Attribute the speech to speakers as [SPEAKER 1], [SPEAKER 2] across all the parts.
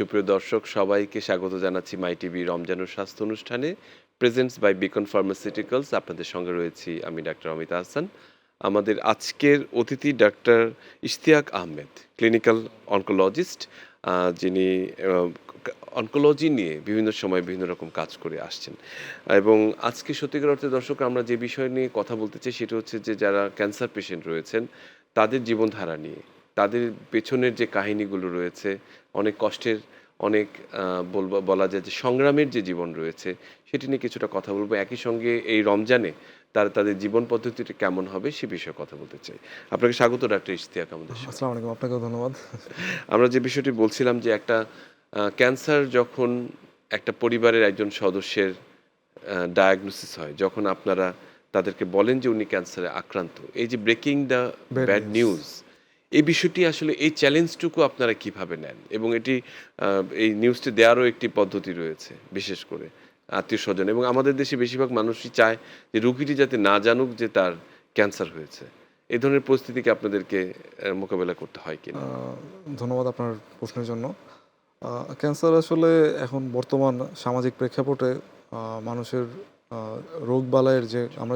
[SPEAKER 1] সুপ্রিয় দর্শক সবাইকে স্বাগত জানাচ্ছি মাই টিভি রমজানুর স্বাস্থ্য অনুষ্ঠানে প্রেজেন্টস বাই বিকন ফার্মাসিউটিক্যালস। আপনাদের সঙ্গে রয়েছি আমি ডাক্তার অমিত আহসান। আমাদের আজকের অতিথি doctor Ishtiaq Ahmed, clinical oncologist, যিনি অনকোলজি নিয়ে বিভিন্ন সময় বিভিন্ন রকম কাজ করে আসছেন। এবং আজকে সত্যিকার অর্থে দর্শক আমরা যে বিষয় নিয়ে কথা বলতে চাই সেটা হচ্ছে যে যারা ক্যান্সার পেশেন্ট রয়েছেন তাদের জীবনধারা নিয়ে, তাদের পেছনের যে কাহিনীগুলো রয়েছে, অনেক কষ্টের, অনেক বলা যায় যে সংগ্রামের যে জীবন রয়েছে সেটি নিয়ে কিছুটা কথা বলবো। একই সঙ্গে এই রমজানে তাদের জীবন পদ্ধতিটা কেমন হবে সে বিষয়ে কথা বলতে চাই। আপনাকে স্বাগত ডাক্তার ইশতিয়াক আমাদের সাথে।
[SPEAKER 2] আসসালামু আলাইকুম, আপনাকেও ধন্যবাদ।
[SPEAKER 1] আমরা যে বিষয়টি বলছিলাম যে একটা ক্যান্সার যখন একটা পরিবারের একজন সদস্যের ডায়াগনোসিস হয়, যখন আপনারা তাদেরকে বলেন যে উনি ক্যান্সারে আক্রান্ত, এই যে breaking the
[SPEAKER 2] Bad
[SPEAKER 1] bad
[SPEAKER 2] news.
[SPEAKER 1] News, এই বিষয়টি আসলে এই চ্যালেঞ্জটুকু আপনারা কিভাবে নেন? এবং এটি এই নিউজটি দেওয়ারও একটি পদ্ধতি রয়েছে, বিশেষ করে আত্মীয়স্বজন এবং আমাদের দেশে বেশিরভাগ মানুষই চায় যে রোগীটি যাতে না জানুক যে তার ক্যান্সার হয়েছে। এই ধরনের পরিস্থিতিকে আপনাদেরকে মোকাবেলা করতে হয় কিনা?
[SPEAKER 2] ধন্যবাদ আপনার প্রশ্নের জন্য। ক্যান্সার আসলে এখন বর্তমান সামাজিক প্রেক্ষাপটে মানুষের রোগবালাইয়ের যে আমরা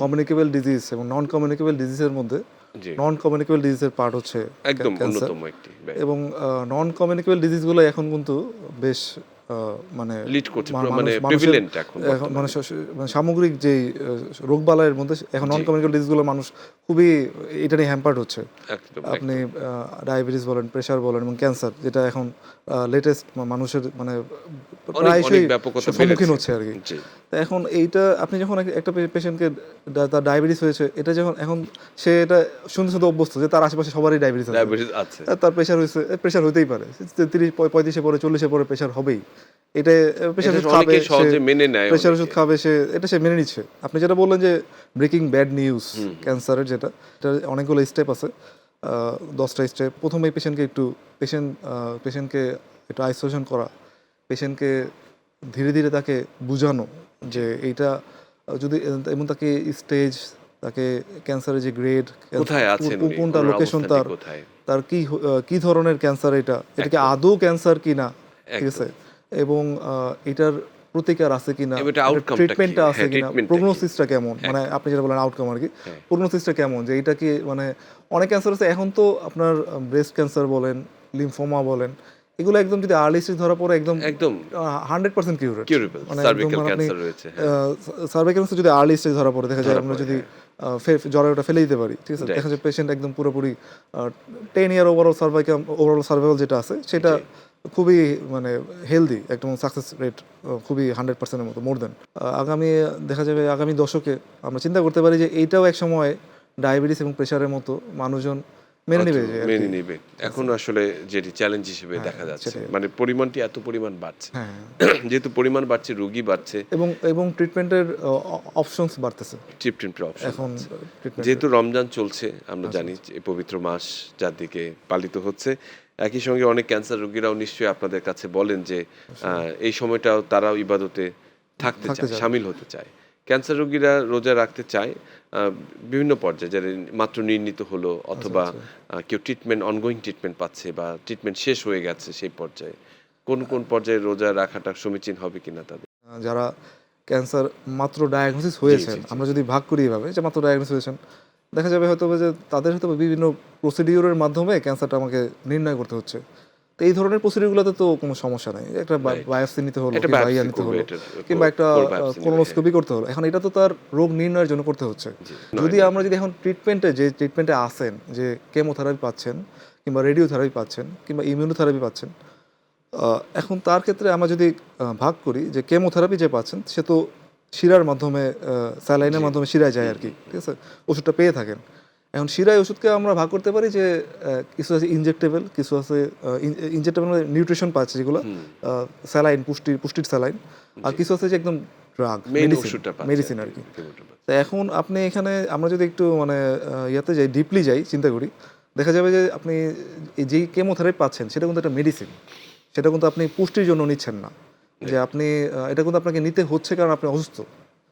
[SPEAKER 2] কমিউনিকেবল ডিজিজ এবং নন কমিউনিকেবল ডিজিজের মধ্যে
[SPEAKER 1] জি,
[SPEAKER 2] নন কমিউনিকেবল ডিজিজের পার্ট হচ্ছে
[SPEAKER 1] একদম
[SPEAKER 2] ক্যান্সার।
[SPEAKER 1] অন্যতম একটি
[SPEAKER 2] এবং নন কমিউনিকেবল ডিজিজগুলো এখন কিন্তু বেশ মানে
[SPEAKER 1] লিড করছে, মানে
[SPEAKER 2] মানুষের
[SPEAKER 1] প্রিভিলেন্ট এখন
[SPEAKER 2] এখন মানে
[SPEAKER 1] বর্তমানে।
[SPEAKER 2] মানে সামগ্রিক যেই রোগবালাইয়ের মধ্যে এখন নন
[SPEAKER 1] জি,
[SPEAKER 2] কমিউনিকেবল ডিজিজগুলো মানুষ খুবই এটা নিয়ে হ্যাম্পার্ড হচ্ছে।
[SPEAKER 1] একদম,
[SPEAKER 2] আপনি
[SPEAKER 1] একদম।
[SPEAKER 2] ডায়াবেটিস বলেন, প্রেশার বলেন এবং ক্যান্সার, যেটা এখন লেটেস্ট মানুষের মানে
[SPEAKER 1] অনেক, অনেক
[SPEAKER 2] প্রায়শই
[SPEAKER 1] ব্যাপকতা
[SPEAKER 2] সম্মুখীন
[SPEAKER 1] বেড়েছে।
[SPEAKER 2] হচ্ছে আর কি।
[SPEAKER 1] জি,
[SPEAKER 2] তো এখন এইটা আপনি যখন একটা পেশেন্টকে তার ডায়াবেটিস হয়েছে, এটা যখন এখন সে এটা শুনতে শুনতে অভ্যস্ত যে তার আশেপাশে সবারই ডায়াবেটিস আছে,
[SPEAKER 1] ডায়াবেটিস আছে।
[SPEAKER 2] তার প্রেশার হয়েছে, প্রেশার হইতেই পারে 30 35-এ পরে 40-এ পরে প্রেশার হবেই। এটা প্রেশার
[SPEAKER 1] এটা
[SPEAKER 2] ওষুধ খাবে
[SPEAKER 1] অনেকেই
[SPEAKER 2] সে,
[SPEAKER 1] সহজে মেনে নেয়
[SPEAKER 2] প্রেশার
[SPEAKER 1] অনেকে।
[SPEAKER 2] ওষুধ খাবে সে, এটা সে মেনে নিচ্ছে। আপনি যেটা বললেন যে ব্রেকিং ব্যাড নিউজ ক্যান্সারের, যেটা এটা অনেকগুলো স্টেপ আছে, 10টা স্টেপ। প্রথমেই পেশেন্টকে একটু আইসোলেশন করা, পেশেন্টকে ধীরে ধীরে তাকে বুঝানো যে এইটা যদি এবং তাকে স্টেজ, তাকে ক্যান্সারের যে গ্রেড,
[SPEAKER 1] কোথায় আছেন উনি?
[SPEAKER 2] কোনটা
[SPEAKER 1] ওনার
[SPEAKER 2] লোকেশন,
[SPEAKER 1] অবস্থানটি কোথায়?
[SPEAKER 2] তার কি ধরনের ক্যান্সার, এটা কি
[SPEAKER 1] একদম,
[SPEAKER 2] আদৌ ক্যান্সার কিনা, ঠিক
[SPEAKER 1] একদম।
[SPEAKER 2] আছে, এবং এটার প্রতিকার আছে কিনা,
[SPEAKER 1] এবং এটা আউটকামটা কি?
[SPEAKER 2] ট্রিটমেন্টটা আছে
[SPEAKER 1] হ্যাঁ,
[SPEAKER 2] কিনা,
[SPEAKER 1] ট্রিটমেন্টটা কি?
[SPEAKER 2] প্রগনোসিসটা কেমন, মানে
[SPEAKER 1] একদম।
[SPEAKER 2] আপনি যেটা বলেন আউটকাম আর কি,
[SPEAKER 1] হ্যাঁ,
[SPEAKER 2] প্রগনোসিসটা কেমন, যে এটা কি মানে অনেক ক্যান্সার আছে এখন তো আপনার ব্রেস্ট ক্যান্সার বলেন, লিম্ফোমা বলেন, এগুলো একদম যদি আর্লি স্টেজ ধরা পড়ে একদম
[SPEAKER 1] একদম
[SPEAKER 2] 100% কিউরেড,
[SPEAKER 1] কিউরেবল।
[SPEAKER 2] মানে একদম
[SPEAKER 1] সার্ভিক্যাল
[SPEAKER 2] মানে আপনি
[SPEAKER 1] ক্যান্সার রয়েছে। হ্যাঁ,
[SPEAKER 2] সার্ভাইকাল ক্যান্সার যদি আর্লি স্টেজ ধরা পড়ে, দেখা যায়
[SPEAKER 1] ধরা
[SPEAKER 2] আমরা
[SPEAKER 1] পড়ে,
[SPEAKER 2] যদি
[SPEAKER 1] হ্যাঁ।
[SPEAKER 2] জ্বরে ওটা ফেলে দিতে পারি, ঠিক আছে, দেখা
[SPEAKER 1] রাইট।
[SPEAKER 2] যায় পেশেন্ট একদম পুরোপুরি 10 ইয়ার ওভারঅল সার্ভাইভাল যেটা আছে সেটা
[SPEAKER 1] জি,
[SPEAKER 2] খুবই মানে হেলদি, একদম সাকসেস রেট খুবই 100%-এর মতো, মোর দেন। আগামী দেখা যাবে আগামী দশকে আমরা চিন্তা করতে পারি যে এইটাও এক সময় ডায়াবেটিস এবং প্রেশারের মতো মানুষজন মেনে নেবে যে আর কি।
[SPEAKER 1] মেনে নিবে। এখন আসলে যেটি চ্যালেঞ্জ হিসেবে দেখা যাচ্ছে।
[SPEAKER 2] সেটাই।
[SPEAKER 1] মানে পরিমাণটি এত পরিমাণ বাড়ছে।
[SPEAKER 2] হ্যাঁ,
[SPEAKER 1] যেহেতু পরিমাণ বাড়ছে, রোগী বাড়ছে,
[SPEAKER 2] এবং ট্রিটমেন্টের অপশনস বাড়তেছে
[SPEAKER 1] ট্রিটমেন্টের অপশন
[SPEAKER 2] এখন
[SPEAKER 1] বাড়ছে।
[SPEAKER 2] ট্রিটমেন্ট।
[SPEAKER 1] যেহেতু রমজান চলছে, আমরা জানি যে এই পবিত্র মাস যার দিকে পালিত হচ্ছে, একই সঙ্গে অনেক ক্যান্সার রোগীরাও নিশ্চয়ই আপনাদের কাছে বলেন যে এই সময়টাও তারাও ইবাদতে থাকতে চায়,
[SPEAKER 2] চায়।
[SPEAKER 1] শামিল হতে চায়। ক্যান্সার রোগীরা রোজা রাখতে চায় বিভিন্ন পর্যায়ে, যারা মাত্র নির্ণীত হলো অথবা কেউ ট্রিটমেন্ট, অনগোয়িং ট্রিটমেন্ট পাচ্ছে বা ট্রিটমেন্ট শেষ হয়ে গেছে সেই পর্যায়ে। কোন, কোন পর্যায়ে রোজা রাখাটা সমীচীন হবে কিনা তাদের?
[SPEAKER 2] যারা ক্যান্সার মাত্র ডায়াগনোসিস
[SPEAKER 1] জি,
[SPEAKER 2] হয়েছেন,
[SPEAKER 1] জি, জি।
[SPEAKER 2] আমরা যদি ভাগ করি এভাবে যে মাত্র ডায়াগনোসিস হয়েছেন, দেখা যাবে হয়তো যে তাদের হয়তো বিভিন্ন প্রসিডিউরের মাধ্যমে ক্যান্সারটা আমাকে নির্ণয় করতে হচ্ছে। তো এই ধরনের প্রসিডিউরগুলোতে তো কোনো সমস্যা নাই, একটা
[SPEAKER 1] রাইট।
[SPEAKER 2] বায়োপসি নিতে হলো,
[SPEAKER 1] একটা
[SPEAKER 2] কিংবা ইয়া
[SPEAKER 1] বায়োপসি
[SPEAKER 2] নিতে
[SPEAKER 1] করবে,
[SPEAKER 2] হলো,
[SPEAKER 1] এটা
[SPEAKER 2] কিংবা একটা
[SPEAKER 1] কোর বায়োপসি নেবে, হ্যাঁ।
[SPEAKER 2] কোলোনোস্কোপি করতে হলো। এখন এটা তো তার রোগ নির্ণয়ের জন্য করতে হচ্ছে।
[SPEAKER 1] জি,
[SPEAKER 2] যদি
[SPEAKER 1] নয়,
[SPEAKER 2] আমরা যদি এখন যে ট্রিটমেন্টে আসেন, যে কেমোথেরাপি পাচ্ছেন, কিংবা রেডিওথেরাপি পাচ্ছেন, কিংবা ইমিউনোথেরাপি পাচ্ছেন, এখন তার ক্ষেত্রে আমরা যদি ভাগ করি যে কেমোথেরাপি যে পাচ্ছেন সে তো শিরার মাধ্যমে, স্যালাইনের
[SPEAKER 1] জি,
[SPEAKER 2] মাধ্যমে শিরায় যায় আর কি, ঠিক আছে, ওষুধটা পেয়ে থাকেন। এখন শিরায় ওষুধকে আমরা ভাগ করতে পারি যে কিছু আছে ইনজেক্টেবল, কিছু আছে ইনজেক্টেবল মানে নিউট্রিশন পাচ্ছে যেগুলো, স্যালাইন, পুষ্টির স্যালাইন, আর কিছু আছে যে একদম ড্রাগ,
[SPEAKER 1] মেইন ওষুধটা পাচ্ছে
[SPEAKER 2] মেডিসিন আর কি। তো এখন আপনি এখানে আমরা যদি একটু মানে ইয়াতে যাই, ডিপলি যাই, চিন্তা করি, দেখা যাবে যে আপনি যেই কেমোথেরাপি পাচ্ছেন সেটা কিন্তু একটা মেডিসিন, সেটা কিন্তু আপনি পুষ্টির জন্য নিচ্ছেন না, যে আপনি এটা কিন্তু আপনাকে নিতে হচ্ছে কারণ আপনি অসুস্থ।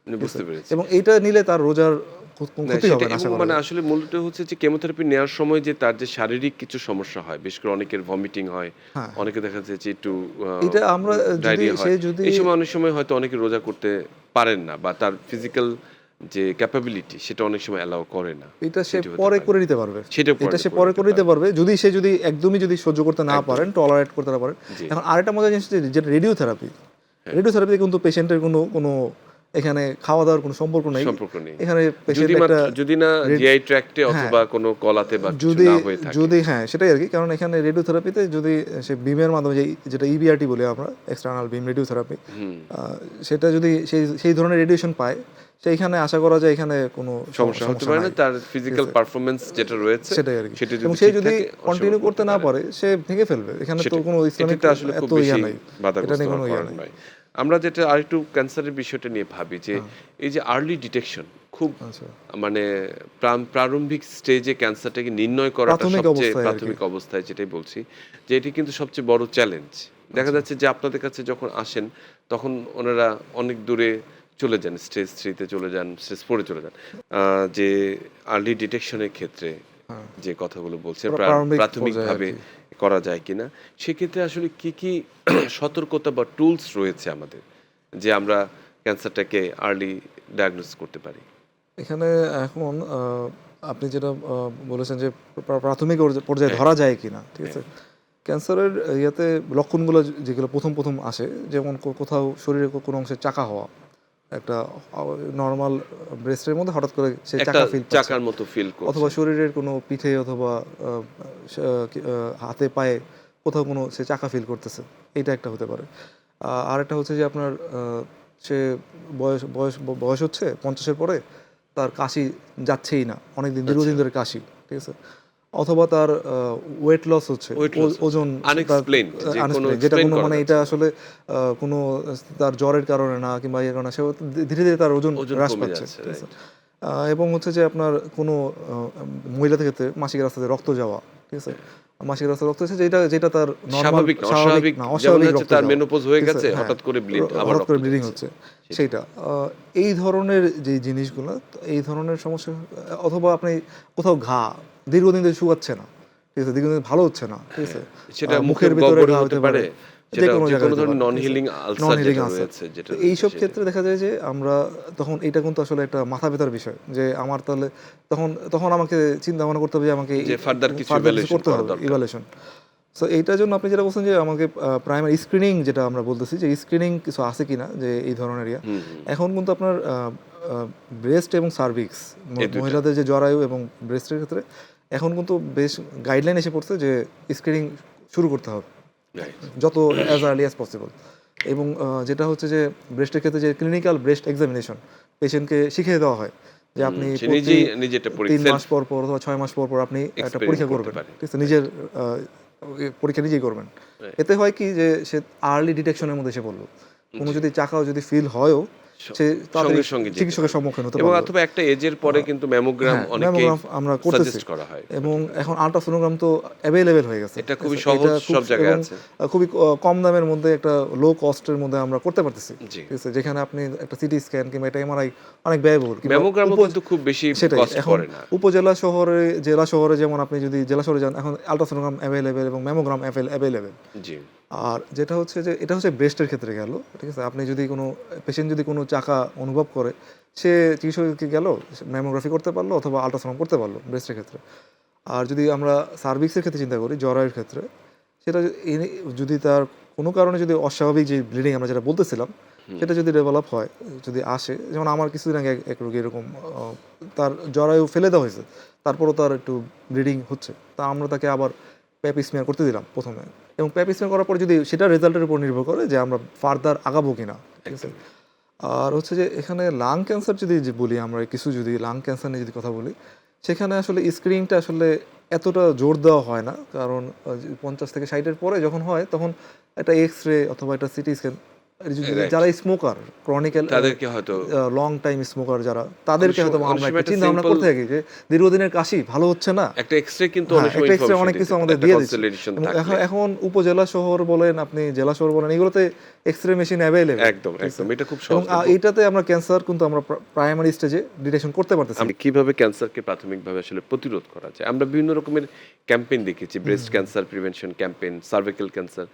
[SPEAKER 1] বুঝতে পেরেছি।
[SPEAKER 2] এবং এইটা নিলে তার রোজার
[SPEAKER 1] না,
[SPEAKER 2] ক্ষতি হবে
[SPEAKER 1] সেটা
[SPEAKER 2] না আশা
[SPEAKER 1] এবং
[SPEAKER 2] করা
[SPEAKER 1] মানে
[SPEAKER 2] যায়।
[SPEAKER 1] আসলে মূলত হচ্ছে যে কেমোথেরাপি নেওয়ার সময় যে তার যে শারীরিক কিছু সমস্যা হয়, বিশেষ করে অনেকের ভমিটিং হয়,
[SPEAKER 2] হ্যাঁ, হ্যাঁ।
[SPEAKER 1] অনেকে দেখা যাচ্ছে যে একটু
[SPEAKER 2] এটা আমরা যদি
[SPEAKER 1] ডায়রিয়া
[SPEAKER 2] সে
[SPEAKER 1] হয়।
[SPEAKER 2] যদি
[SPEAKER 1] এই সময় অনেক সময় হয়তো অনেকে রোজা করতে পারেন না বা তার ফিজিক্যাল যে ক্যাপাবিলিটি সেটা অনেক সময় অ্যালাও করে না।
[SPEAKER 2] এটা সে
[SPEAKER 1] সেটি হতে
[SPEAKER 2] পরে
[SPEAKER 1] পারে।
[SPEAKER 2] করে নিতে পারবে।
[SPEAKER 1] সেটা
[SPEAKER 2] এটা সে
[SPEAKER 1] করে
[SPEAKER 2] পরে
[SPEAKER 1] নিতে
[SPEAKER 2] করে নিতে
[SPEAKER 1] পারবে।
[SPEAKER 2] পারবে। যদি একদমই সহ্য করতে না
[SPEAKER 1] একদম।
[SPEAKER 2] পারেন, টলারেট করতে না পারেন।
[SPEAKER 1] জি,
[SPEAKER 2] এখন আরেকটা মজার জিনিস যেটা রেডিওথেরাপি।
[SPEAKER 1] হ্যাঁ,
[SPEAKER 2] রেডিওথেরাপিতে কিন্তু পেশেন্টের কোনো এখানে খাওয়া-দাওয়ার কোনো সম্পর্ক নেই।
[SPEAKER 1] সম্পর্ক নেই।
[SPEAKER 2] এখানে পেশেন্ট
[SPEAKER 1] যদি
[SPEAKER 2] একটা
[SPEAKER 1] যদি না
[SPEAKER 2] রেড
[SPEAKER 1] জিআই ট্র্যাক্টে
[SPEAKER 2] হ্যাঁ,
[SPEAKER 1] অথবা কোনো কলাতে বা কিছু
[SPEAKER 2] যদি
[SPEAKER 1] না হয়ে থাকে।
[SPEAKER 2] যদি হ্যাঁ, সেটাই আরকি। কারণ এখানে রেডিওথেরাপিতে যদি সে বিমের মাধ্যমে যেটা ইবিআরটি বলি আমরা, এক্সটার্নাল বিম রেডিওথেরাপি,
[SPEAKER 1] হুম,
[SPEAKER 2] আ সেটা যদি সেই ধরনের রেডিয়েশন পায়, সেইখানে আশা করা যায় এখানে কোনো
[SPEAKER 1] সমস্যা হতে
[SPEAKER 2] সমস্যা
[SPEAKER 1] পারে না।
[SPEAKER 2] নাই।
[SPEAKER 1] তার
[SPEAKER 2] ঠিক
[SPEAKER 1] ফিজিক্যাল
[SPEAKER 2] আছে?
[SPEAKER 1] পারফরম্যান্স যেটা রয়েছে
[SPEAKER 2] সেটাই আরকি।
[SPEAKER 1] সেটা
[SPEAKER 2] এবং
[SPEAKER 1] যদি
[SPEAKER 2] সে
[SPEAKER 1] ঠিক
[SPEAKER 2] যদি
[SPEAKER 1] থাকে
[SPEAKER 2] কন্টিনিউ
[SPEAKER 1] অসুবিধা
[SPEAKER 2] করতে
[SPEAKER 1] হতে
[SPEAKER 2] না
[SPEAKER 1] পারে।
[SPEAKER 2] পারে, সে ভেঙে ফেলবে। এখানে তো
[SPEAKER 1] সেটাই।
[SPEAKER 2] কোনো ইসলামিক
[SPEAKER 1] এটাতে আসলে খুব
[SPEAKER 2] এত
[SPEAKER 1] বেশি
[SPEAKER 2] নাই। এটা
[SPEAKER 1] বাধাগ্রস্ত
[SPEAKER 2] নিয়ে
[SPEAKER 1] হওয়ার
[SPEAKER 2] কোনো
[SPEAKER 1] কারণ
[SPEAKER 2] নাই।
[SPEAKER 1] নয়। আমরা যেটা আরেকটু ক্যান্সারের বিষয়টা নিয়ে ভাবি যে
[SPEAKER 2] হ্যাঁ,
[SPEAKER 1] এই যে আর্লি ডিটেকশন খুব
[SPEAKER 2] আচ্ছা।
[SPEAKER 1] মানে প্রারম্ভিক স্টেজে ক্যান্সারটাকে নির্ণয় করাটা
[SPEAKER 2] প্রাথমিক
[SPEAKER 1] সবচেয়ে
[SPEAKER 2] অবস্থায় আরকি।
[SPEAKER 1] প্রাথমিক অবস্থায় যেটাই বলছি যে এটি কিন্তু সবচেয়ে বড় চ্যালেঞ্জ। দেখা
[SPEAKER 2] আচ্ছা,
[SPEAKER 1] যাচ্ছে যে আপনাদের কাছে যখন আসেন তখন ওনারা অনেক দূরে চলে যান, স্টেজ 3 তে চলে যান, স্টেজ 4 এ চলে যান। যে আর্লি ডিটেকশনের ক্ষেত্রে
[SPEAKER 2] হ্যাঁ।
[SPEAKER 1] যে কথাগুলো বলছেন
[SPEAKER 2] প্রারম্ভিক পর্যায়ে
[SPEAKER 1] প্রাথমিকভাবে
[SPEAKER 2] আরকি।
[SPEAKER 1] করা যায় কিনা সেক্ষেত্রে আসলে কি সতর্কতা বা টুলস রয়েছে আমাদের যে আমরা ক্যান্সারটাকে আর্লি ডায়াগনোস করতে পারি?
[SPEAKER 2] এখানে এখন আপনি যেটা বলেছেন যে প্রাথমিক পর্যায়ে
[SPEAKER 1] হ্যাঁ,
[SPEAKER 2] ধরা যায় কিনা, ঠিক
[SPEAKER 1] হ্যাঁ,
[SPEAKER 2] আছে? ক্যান্সারের ইয়েতে লক্ষণগুলো যেগুলো ১ম আসে, যেমন কোথাও শরীরে কোনো অংশে চাকা হওয়া। একটা নরমাল ব্রেস্টের মধ্যে হঠাৎ করে সে
[SPEAKER 1] একটা
[SPEAKER 2] চাকা ফিল পাচ্ছে।
[SPEAKER 1] চাকার মতো ফিল
[SPEAKER 2] অথবা
[SPEAKER 1] করছে।
[SPEAKER 2] শরীরের কোনো পিঠে অথবা হাতে পায়ে কোথাও কোনো সে চাকা ফিল করতেছে। এইটা একটা হতে পারে। আরেকটা হচ্ছে যে আপনার সে বয়স হচ্ছে ৫০ এর পরে তার কাশি যাচ্ছেই না। অনেকদিন
[SPEAKER 1] আচ্ছা,
[SPEAKER 2] দীর্ঘদিন ধরে কাশি। ঠিক আছে? অথবা তার ওয়েট লস হচ্ছে।
[SPEAKER 1] ওয়েট লস হচ্ছে।
[SPEAKER 2] ওজন তার
[SPEAKER 1] আনএক্সপ্লেইনড যে কোনো
[SPEAKER 2] আনএক্সপ্লেইনড, যেটা
[SPEAKER 1] এক্সপ্লেইন
[SPEAKER 2] কোনো
[SPEAKER 1] করা
[SPEAKER 2] মানে এটা
[SPEAKER 1] যাচ্ছে না।
[SPEAKER 2] আসলে কোনো তার জ্বরের কারণে না কিংবা ইয়ের কারণে সে ধীরে তার ওজন
[SPEAKER 1] ওজন
[SPEAKER 2] হ্রাস
[SPEAKER 1] কমে
[SPEAKER 2] পাচ্ছে।
[SPEAKER 1] যাচ্ছে,
[SPEAKER 2] ঠিক আছে?
[SPEAKER 1] রাইট।
[SPEAKER 2] এবং হচ্ছে যে আপনার কোনো মহিলাদের ক্ষেত্রে মাসিক রাস্তাতে রক্ত যাওয়া, ঠিক আছে? মাসিক রাস্তায় রক্ত যাচ্ছে যেটা তার নরমাল
[SPEAKER 1] স্বাভাবিক না,
[SPEAKER 2] স্বাভাবিক
[SPEAKER 1] অস্বাভাবিক
[SPEAKER 2] না,
[SPEAKER 1] যেমন
[SPEAKER 2] অস্বাভাবিক
[SPEAKER 1] হচ্ছে
[SPEAKER 2] রক্ত
[SPEAKER 1] তার
[SPEAKER 2] যাওয়া।
[SPEAKER 1] মেনোপজ হয়ে
[SPEAKER 2] ঠিক আছে?
[SPEAKER 1] গেছে,
[SPEAKER 2] হ্যাঁ,
[SPEAKER 1] হঠাৎ করে আবার
[SPEAKER 2] হঠাৎ
[SPEAKER 1] রক্ত
[SPEAKER 2] করে ব্লিডিং
[SPEAKER 1] যাচ্ছে।
[SPEAKER 2] হচ্ছে।
[SPEAKER 1] সেটাই।
[SPEAKER 2] সেইটা। এই ধরনের যে জিনিসগুলা, এই ধরনের সমস্যা, অথবা আপনি কোথাও ঘা দীর্ঘদিন ধরে শুকাচ্ছে না। ঠিক আছে? দীর্ঘদিন ভালো হচ্ছে না। ঠিক আছে?
[SPEAKER 1] হ্যাঁ, সেটা মুখে
[SPEAKER 2] মুখের ভিতরে
[SPEAKER 1] গহ্বরে
[SPEAKER 2] ঘা
[SPEAKER 1] হতে
[SPEAKER 2] হতে পারে।
[SPEAKER 1] পারে, সেটা
[SPEAKER 2] যেকোনো জায়গায়
[SPEAKER 1] যেকোনো
[SPEAKER 2] হতে
[SPEAKER 1] ধরনের
[SPEAKER 2] পারে।
[SPEAKER 1] নন
[SPEAKER 2] ঠিক আছে?
[SPEAKER 1] হিলিং আলসার
[SPEAKER 2] নন হিলিং
[SPEAKER 1] যেটা
[SPEAKER 2] আলসার।
[SPEAKER 1] রয়েছে যেটা
[SPEAKER 2] তো
[SPEAKER 1] রয়েছে
[SPEAKER 2] এইসব
[SPEAKER 1] সেটা।
[SPEAKER 2] ক্ষেত্রে দেখা যায় যে আমরা তখন এটা কিন্তু আসলে একটা মাথা ব্যথার বিষয়। যে আমার তাহলে তখন আমাকে চিন্তা ভাবনা করতে হবে যে আমাকে
[SPEAKER 1] যে ফার্দার কিছু
[SPEAKER 2] ফার্দার কিছু
[SPEAKER 1] ইভ্যালুয়েশন
[SPEAKER 2] করতে
[SPEAKER 1] করা
[SPEAKER 2] হবে,
[SPEAKER 1] দরকার।
[SPEAKER 2] ইভালুয়েশন। সো এইটার জন্য আপনি যেটা বলছেন যে আমাকে প্রাইমারি স্ক্রিনিং, যেটা আমরা বলতেছি যে স্ক্রিনিং কিছু আছে কিনা যে এই ধরনের
[SPEAKER 1] হুম, হুম।
[SPEAKER 2] এখন কিন্তু আপনার ব্রেস্ট এবং সার্ভিক্স,
[SPEAKER 1] এই ২ টা।
[SPEAKER 2] মহিলাদের যে জরায়ু এবং ব্রেস্টের ক্ষেত্রে এখন কিন্তু বেশ গাইডলাইন এসে পড়ছে যে স্ক্রিনিং শুরু করতে হবে
[SPEAKER 1] রাইট।
[SPEAKER 2] যত অ্যাজ আর্লি অ্যাজ পসিবল। এবং যেটা হচ্ছে যে ব্রেস্টের ক্ষেত্রে যে ক্লিনিক্যাল ব্রেস্ট এক্সামিনেশন পেশেন্টকে শিখিয়ে দেওয়া হয় যে আপনি
[SPEAKER 1] সে
[SPEAKER 2] প্রতি
[SPEAKER 1] নিজে এটা
[SPEAKER 2] ৩
[SPEAKER 1] সেলফ
[SPEAKER 2] মাস পর অথবা ৬ মাস পর আপনি একটা
[SPEAKER 1] এক্সপেরিমেন্ট
[SPEAKER 2] পরীক্ষা
[SPEAKER 1] করতে
[SPEAKER 2] করবেন।
[SPEAKER 1] পারে।
[SPEAKER 2] ঠিক আছে?
[SPEAKER 1] রাইট,
[SPEAKER 2] নিজের পরীক্ষা নিজেই করবেন।
[SPEAKER 1] রাইট।
[SPEAKER 2] এতে হয় কি যে সে আর্লি ডিটেকশনের মধ্যে এসে পড়ল। কোনো
[SPEAKER 1] জি।
[SPEAKER 2] যদি চাকাও যদি ফিল হয়ও,
[SPEAKER 1] স
[SPEAKER 2] সে তাড়াতাড়ি
[SPEAKER 1] সঙ্গে যেতে
[SPEAKER 2] চিকিৎসকের
[SPEAKER 1] পারবে।
[SPEAKER 2] সম্মুখীন হতে
[SPEAKER 1] এবং
[SPEAKER 2] পারল।
[SPEAKER 1] অথবা একটা এজের পরে কিন্তু ম্যামোগ্রাম
[SPEAKER 2] হ্যাঁ,
[SPEAKER 1] অনেকেই
[SPEAKER 2] ম্যামোগ্রাম আমরা করতেছি
[SPEAKER 1] সাজেস্ট করা হয়।
[SPEAKER 2] এবং
[SPEAKER 1] সঠিক।
[SPEAKER 2] এখন আল্ট্রাসোনোগ্রাম তো অ্যাভেইলেবল হয়ে গেছে।
[SPEAKER 1] এটা
[SPEAKER 2] ঠিক
[SPEAKER 1] খুবই
[SPEAKER 2] আছে?
[SPEAKER 1] সহজ,
[SPEAKER 2] এটা খুব
[SPEAKER 1] সব জায়গায়
[SPEAKER 2] এবং
[SPEAKER 1] আছে।
[SPEAKER 2] খুবই কম দামের মধ্যে একটা লো কস্টের মধ্যে আমরা করতে পারতেছি।
[SPEAKER 1] জি।
[SPEAKER 2] ঠিক আছে? যেখানে আপনি একটা সিটি স্ক্যান কিংবা একটা এমআরআই অনেক ব্যয়বহুল কিংবা
[SPEAKER 1] ম্যামোগ্রামও কিন্তু খুব বেশি
[SPEAKER 2] সেটাই।
[SPEAKER 1] কস্ট
[SPEAKER 2] এখন
[SPEAKER 1] পড়ে না।
[SPEAKER 2] উপজেলা শহরে, জেলা শহরে যেমন আপনি যদি জেলা শহরে যান, এখন আল্ট্রাসোনোগ্রাম অ্যাভেইলেবল এবং ম্যামোগ্রাম অ্যাভেইলেবল।
[SPEAKER 1] জি।
[SPEAKER 2] আর যেটা হচ্ছে যে এটা হচ্ছে ব্রেস্টের ক্ষেত্রে গেল। ঠিক আছে? আপনি যদি কোনো পেশেন্ট যদি কোনো চাকা অনুভব করে, সে চিকিৎসকের গেল, ম্যামোগ্রাফি করতে পারলো অথবা আল্ট্রাসাউন্ড করতে পারলো ব্রেস্টের ক্ষেত্রে। আর যদি আমরা সার্ভিক্সের ক্ষেত্রে চিন্তা করি, জরায়ুর ক্ষেত্রে, সেটা যদি তার কোনো কারণে যদি অস্বাভাবিক যে ব্লিডিং আমরা যেটা বলতেছিলাম, সেটা যদি ডেভেলপ হয়, যদি আসে, যেমন আমার কিছুদিন আগে এক রোগী এরকম তার জরায়ু ফেলে দেওয়া হয়েছে, তারপরও তার একটু ব্লিডিং হচ্ছে। তা আমরা তাকে আবার প্যাপ স্মিয়ার করতে দিলাম ১ম এ। এবং প্যাপ স্মিয়ার করার পরে যদি সেটার রেজাল্টের উপর নির্ভর করে যে আমরা ফার্দার আগাবো কিনা। ঠিক আছে?
[SPEAKER 1] একদম।
[SPEAKER 2] আর হচ্ছে যে এখানে লাং ক্যান্সার যদি বলি আমরা, কিছু যদি লাং ক্যান্সার নিয়ে যদি কথা বলি, সেখানে আসলে স্ক্রিনিংটা আসলে এতটা জোর দেওয়া হয় না। কারণ ৫০ থেকে ৬০ এর পরে যখন হয়, তখন একটা এক্স রে অথবা একটা সিটি স্ক্যান
[SPEAKER 1] রাইট।
[SPEAKER 2] যারা স্মোকার, ক্রনিক্যাল
[SPEAKER 1] তাদেরকে হয়তো
[SPEAKER 2] লং টাইম স্মোকার যারা, তাদেরকে
[SPEAKER 1] অনেক
[SPEAKER 2] হয়তো
[SPEAKER 1] সময়
[SPEAKER 2] আমরা একটা
[SPEAKER 1] একটা
[SPEAKER 2] চিন্তা ভাবনা
[SPEAKER 1] সিম্পল
[SPEAKER 2] করতে থাকি যে দীর্ঘদিনের কাশি ভালো হচ্ছে না।
[SPEAKER 1] একটা এক্স-রে কিন্তু
[SPEAKER 2] হ্যাঁ,
[SPEAKER 1] অনেক সময়
[SPEAKER 2] একটা এক্সরে
[SPEAKER 1] ইনফরমেশন
[SPEAKER 2] অনেক
[SPEAKER 1] দিতে
[SPEAKER 2] কিছু
[SPEAKER 1] পারে।
[SPEAKER 2] আমাদের
[SPEAKER 1] একটা
[SPEAKER 2] দিয়ে দিচ্ছে।
[SPEAKER 1] কনসালটেশন
[SPEAKER 2] এবং
[SPEAKER 1] থাকলে।
[SPEAKER 2] এখন উপজেলা শহর বলেন, আপনি জেলা শহর বলেন, এগুলোতে এক্সরে মেশিন অ্যাভেইলেবল।
[SPEAKER 1] একদম,
[SPEAKER 2] ঠিক আছে?
[SPEAKER 1] একদম। এটা খুব
[SPEAKER 2] এবং
[SPEAKER 1] সহজলভ্য।
[SPEAKER 2] এইটাতে আমরা ক্যান্সার কিন্তু আমরা প্রাইমারি স্টেজে ডিটেকশন করতে পারতেছি।
[SPEAKER 1] আমরা কিভাবে ক্যান্সারকে প্রাথমিকভাবে আসলে প্রতিরোধ করা যায়? আমরা বিভিন্ন রকমের ক্যাম্পেইন দেখেছি। Breast cancer prevention campaign, cervical cancer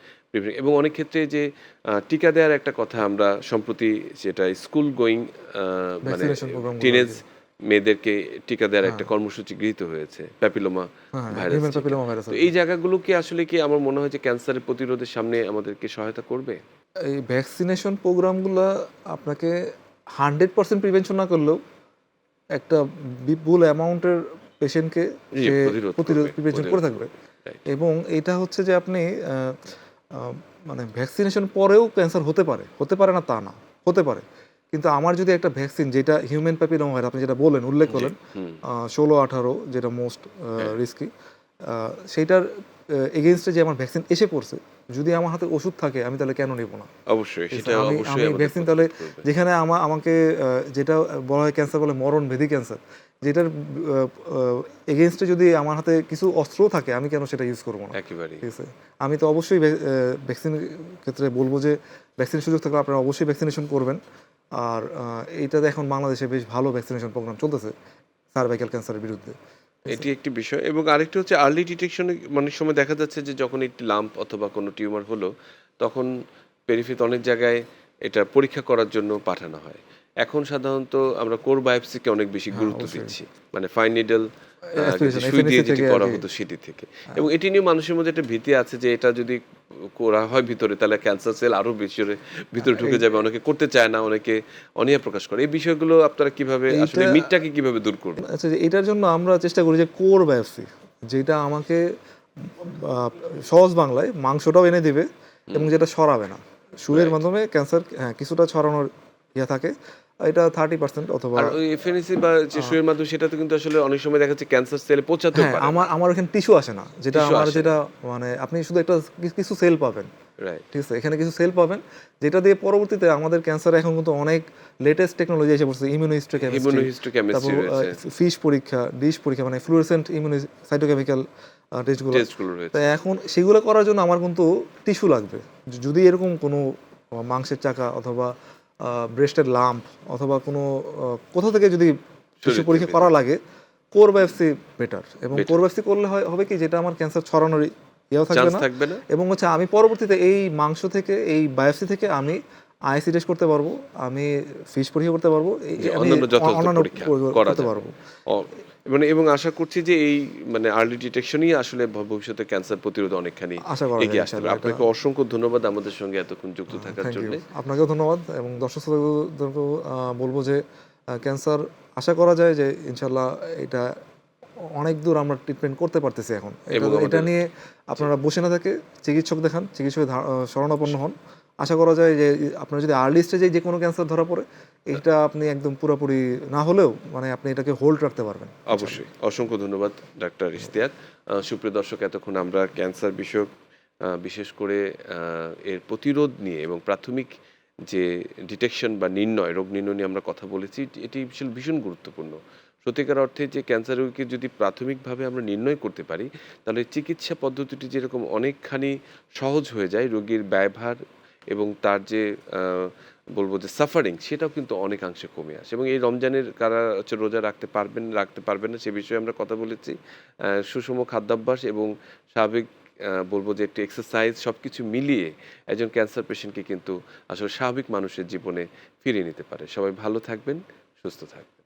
[SPEAKER 1] এবং অনেক ক্ষেত্রে যে টিকা দেওয়ার একটা কথা আমরা সম্প্রতি যেটা স্কুল গোয়িং মানে
[SPEAKER 2] ভ্যাকসিনেশন প্রোগ্রামগুলো
[SPEAKER 1] টিনেজ
[SPEAKER 2] আরকি।
[SPEAKER 1] মেয়েদেরকে টিকা দেওয়ার একটা
[SPEAKER 2] হ্যাঁ,
[SPEAKER 1] কর্মসূচি গৃহীত হয়েছে। প্যাপিলোমা
[SPEAKER 2] হ্যাঁ,
[SPEAKER 1] ভাইরাস
[SPEAKER 2] হিউম্যান
[SPEAKER 1] টিকা।
[SPEAKER 2] প্যাপিলোমা ভাইরাস
[SPEAKER 1] তো
[SPEAKER 2] আরকি।
[SPEAKER 1] এই জায়গাগুলো কি আসলে কি আমার মনে হয় যে ক্যান্সারের প্রতিরোধের সামনে আমাদেরকে সহায়তা করবে?
[SPEAKER 2] এই ভ্যাকসিনেশন প্রোগ্রামগুলা আপনাকে 100% প্রিভেনশন না করলেও একটা বিপুল অ্যামাউন্টের পেশেন্টকে
[SPEAKER 1] জি,
[SPEAKER 2] সে
[SPEAKER 1] প্রতিরোধ করবে।
[SPEAKER 2] প্রিভেনশন
[SPEAKER 1] প্রতিরোধ
[SPEAKER 2] করে থাকবে।
[SPEAKER 1] করবে। রাইট।
[SPEAKER 2] এবং এটা হচ্ছে যে আপনি আ আ মানে ভ্যাকসিনেশন পরেও ক্যান্সার হতে পারে। হতে পারে না তা না, হতে পারে। কিন্তু আমার যদি একটা ভ্যাকসিন যেটা হিউম্যান প্যাপিলোমা ভাইরাস আপনি যেটা বললেন, উল্লেখ
[SPEAKER 1] জি।
[SPEAKER 2] করলেন,
[SPEAKER 1] হুম।
[SPEAKER 2] ১৬-১৮ যেটা মোস্ট
[SPEAKER 1] হ্যাঁ।
[SPEAKER 2] রিস্কি, সেইটার এগেইনস্টে যে আমার ভ্যাকসিন এসে পড়ছে, যদি আমার হাতে ওষুধ থাকে আমি তাহলে কেন নেব না?
[SPEAKER 1] অবশ্যই।
[SPEAKER 2] ঠিক আছে?
[SPEAKER 1] সেটা
[SPEAKER 2] আমি
[SPEAKER 1] অবশ্যই
[SPEAKER 2] আমি
[SPEAKER 1] আমাদের
[SPEAKER 2] ভ্যাকসিন তাহলে
[SPEAKER 1] প্রতিরোধ করবে।
[SPEAKER 2] যেখানে আমাকে যেটা বলা হয় ক্যান্সার বলে মরণভেদী ক্যান্সার, যেটার এগেইনস্টে যদি আমার হাতে কিছু অস্ত্রও থাকে আমি কেন সেটা ইউজ করব না?
[SPEAKER 1] একেবারেই।
[SPEAKER 2] ঠিক আছে? আমি তো অবশ্যই ভ্যাকসিন ক্ষেত্রে বলব যে ভ্যাকসিনের সুযোগ থাকলে আপনারা অবশ্যই ভ্যাকসিনেশন করবেন। আর এইটাতে এখন বাংলাদেশে বেশ ভালো ভ্যাকসিনেশন প্রোগ্রাম চলতেছে সার্ভাইকাল ক্যান্সারের বিরুদ্ধে। ঠিক আছে?
[SPEAKER 1] এটি একটি বিষয় এবং আরেকটি হচ্ছে আর্লি ডিটেকশনে অনেক সময় দেখা যাচ্ছে যে যখন একটি লাম্প অথবা কোনো টিউমার হলো তখন পেরিফেরিতে অনেক জায়গায় এটা পরীক্ষা করার জন্য পাঠানো হয়। এখন সাধারণত আমরা কোর বায়োপসিকে অনেক বেশি
[SPEAKER 2] হ্যাঁ,
[SPEAKER 1] গুরুত্ব
[SPEAKER 2] অবশ্যই।
[SPEAKER 1] দিচ্ছি। মানে ফাইন নিডল
[SPEAKER 2] অ্যাসপিরেশন
[SPEAKER 1] সুই দিয়ে
[SPEAKER 2] এফএনএসি
[SPEAKER 1] যেটি
[SPEAKER 2] থেকে
[SPEAKER 1] করা
[SPEAKER 2] আরকি।
[SPEAKER 1] হতো সেটি থেকে। এবং এটি নিয়ে মানুষের মধ্যে একটা ভীতি আছে যে এটা যদি করা হয় ভিতরে তাহলে ক্যান্সার সেল আরো বেশি ভিতরে ঢুকে
[SPEAKER 2] এই
[SPEAKER 1] যাবে। অনেকে করতে চায় না, অনেকে অনীহা প্রকাশ করে। এই বিষয়গুলো আপনারা কিভাবে আসলে
[SPEAKER 2] এইটা
[SPEAKER 1] মিথটাকে কিভাবে দূর করবেন?
[SPEAKER 2] আচ্ছা, যে এটার জন্য আমরা চেষ্টা করি যে কোর বায়োপসি, যেটা আমাকে সহজ বাংলায় মাংসটাও এনে দিবে এবং যেটা সরাবে না। সুইয়ের
[SPEAKER 1] রাইট।
[SPEAKER 2] মাধ্যমে ক্যান্সার কিছুটা ছড়ানোর ইয়ে থাকে। এটা 30% অথবা
[SPEAKER 1] আর ওই এফএনসি বা যে
[SPEAKER 2] আ
[SPEAKER 1] সুইয়ের মাধ্যমে সেটা তো কিন্তু আসলে অনেক সময় দেখা যাচ্ছে ক্যান্সার সেলে পৌঁছাতেও
[SPEAKER 2] হ্যাঁ,
[SPEAKER 1] পারে না।
[SPEAKER 2] আমার এখানে টিস্যু আসে না। যেটা
[SPEAKER 1] টিস্যু
[SPEAKER 2] আমার
[SPEAKER 1] আসে
[SPEAKER 2] যেটা
[SPEAKER 1] না।
[SPEAKER 2] মানে আপনি শুধু একটা কিছু সেল পাবেন।
[SPEAKER 1] রাইট।
[SPEAKER 2] ঠিক আছে? এখানে কিছু সেল পাবেন, যেটা দিয়ে পরবর্তীতে আমাদের ক্যান্সারে এখন কিন্তু অনেক লেটেস্ট টেকনোলজি এসে পড়ছে। ইমিউনোহিস্টোকেমিস্ট্রি, তারপর
[SPEAKER 1] ইমিউনোহিস্টোকেমিস্ট্রি রয়েছে,
[SPEAKER 2] ফিশ পরীক্ষা, ডিশ পরীক্ষা, মানে ফ্লুorescent সাইটোকেমিক্যাল টেস্টগুলো।
[SPEAKER 1] টেস্টগুলো
[SPEAKER 2] তো
[SPEAKER 1] রয়েছে।
[SPEAKER 2] এখন সেগুলো করার জন্য আমার কিন্তু টিস্যু লাগবে। যদি এরকম কোনো মাংসের চাকা অথবা ব্রেস্টের লাম্প অথবা কোনো কোথাও থেকে যদি টিস্যু
[SPEAKER 1] শরীর
[SPEAKER 2] পরীক্ষা
[SPEAKER 1] থেকে
[SPEAKER 2] করা লাগে, কোর বায়োপসি বেটার। এবং কোর
[SPEAKER 1] বেটার।
[SPEAKER 2] বায়োপসি করলে হবে কি, যেটা আমার ক্যান্সার ছড়ানোর ইয়েও থাকবে
[SPEAKER 1] চান্স
[SPEAKER 2] না।
[SPEAKER 1] থাকবে না।
[SPEAKER 2] এবং হচ্ছে আমি পরবর্তীতে এই মাংস থেকে, এই বায়োপসি থেকে আমি আইসি টেস্ট করতে পারবো, আমি ফিশ পরীক্ষা করতে পারবো,
[SPEAKER 1] যে
[SPEAKER 2] আমি
[SPEAKER 1] অন্যান্য যথাযথ
[SPEAKER 2] অন্যান্য
[SPEAKER 1] পরীক্ষা করা
[SPEAKER 2] করতে
[SPEAKER 1] যাবে।
[SPEAKER 2] পারবো।
[SPEAKER 1] অ মানে এবং আশা করছি যে এই মানে আর্লি ডিটেকশনই আসলে ভবিষ্যতে ক্যান্সার প্রতিরোধে অনেকখানি
[SPEAKER 2] আশা করা যায়
[SPEAKER 1] এগিয়ে আসতে পারে।
[SPEAKER 2] ইনশাআল্লাহ এটা।
[SPEAKER 1] আপনাকে অসংখ্য ধন্যবাদ আমাদের সঙ্গে এতক্ষণ যুক্ত থাকার
[SPEAKER 2] থ্যাংক ইউ।
[SPEAKER 1] জন্যে।
[SPEAKER 2] আপনাকেও ধন্যবাদ এবং দর্শক শ্রোতাদেরকেও বলবো যে ক্যান্সার আশা করা যায় যে ইনশাআল্লাহ এটা অনেক দূর আমরা ট্রিটমেন্ট করতে পারতেছি এখন।
[SPEAKER 1] এবং
[SPEAKER 2] এটা
[SPEAKER 1] আমাদের
[SPEAKER 2] নিয়ে আপনারা বসে না থেকে চিকিৎসক দেখান, চিকিৎসকের শরণাপন্ন হন। আশা করা যায় যে আপনার যদি আর্লি স্টেজে যে কোনো ক্যান্সার ধরা পড়ে, এটা আপনি একদম পুরোপুরি না হলেও মানে আপনি এটাকে হোল্ড রাখতে পারবেন।
[SPEAKER 1] অবশ্যই। অসংখ্য ধন্যবাদ ডাক্তার ইশতিয়াক। সুপ্রিয় দর্শক এতক্ষণ আমরা ক্যান্সার বিষয়ক বিশেষ করে এর প্রতিরোধ নিয়ে এবং প্রাথমিক যে ডিটেকশন বা নির্ণয়, রোগ নির্ণয় নিয়ে আমরা কথা বলেছি। এটি ভীষণ গুরুত্বপূর্ণ। সত্যিকার অর্থে যে ক্যান্সার রোগীকে যদি প্রাথমিকভাবে আমরা নির্ণয় করতে পারি, তাহলে চিকিৎসা পদ্ধতিটি যেরকম অনেকখানি সহজ হয়ে যায়, রোগীর ব্যয়ভার এবং তার যে বলব যে সাফারিং সেটাও কিন্তু অনেকাংশে কমে আসে এবং এই রমজানের কারা হচ্ছে রোজা রাখতে পারবেন না সে বিষয়ে আমরা কথা বলেছি। সুষম খাদ্যাভ্যাস এবং স্বাভাবিক বলব যে একটু এক্সারসাইজ সবকিছু মিলিয়ে একজন ক্যান্সার পেশেন্টকে কিন্তু আসলে স্বাভাবিক মানুষের জীবনে ফিরিয়ে নিতে পারে। সবাই ভালো থাকবেন, সুস্থ থাকবেন।